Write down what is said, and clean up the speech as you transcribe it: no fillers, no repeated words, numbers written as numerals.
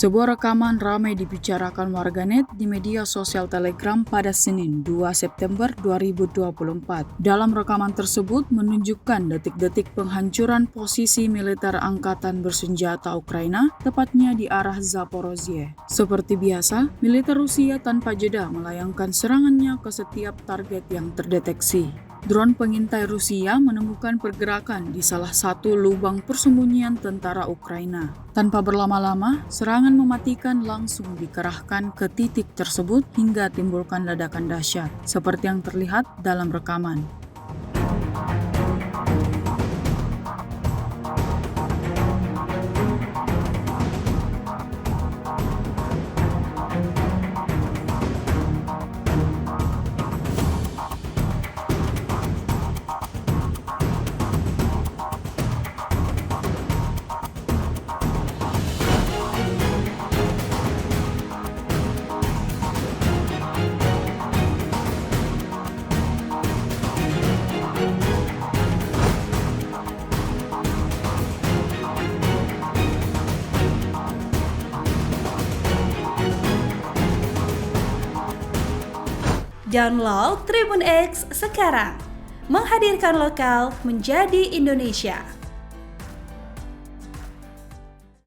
Sebuah rekaman ramai dibicarakan warganet di media sosial Telegram pada Senin 2 September 2024. Dalam rekaman tersebut menunjukkan detik-detik penghancuran posisi militer angkatan bersenjata Ukraina, tepatnya di arah Zaporozhye. Seperti biasa, militer Rusia tanpa jeda melayangkan serangannya ke setiap target yang terdeteksi. Drone pengintai Rusia menemukan pergerakan di salah satu lubang persembunyian tentara Ukraina. Tanpa berlama-lama, serangan mematikan langsung dikerahkan ke titik tersebut hingga timbulkan ledakan dahsyat, seperti yang terlihat dalam rekaman. Download Tribun X sekarang, menghadirkan lokal menjadi Indonesia.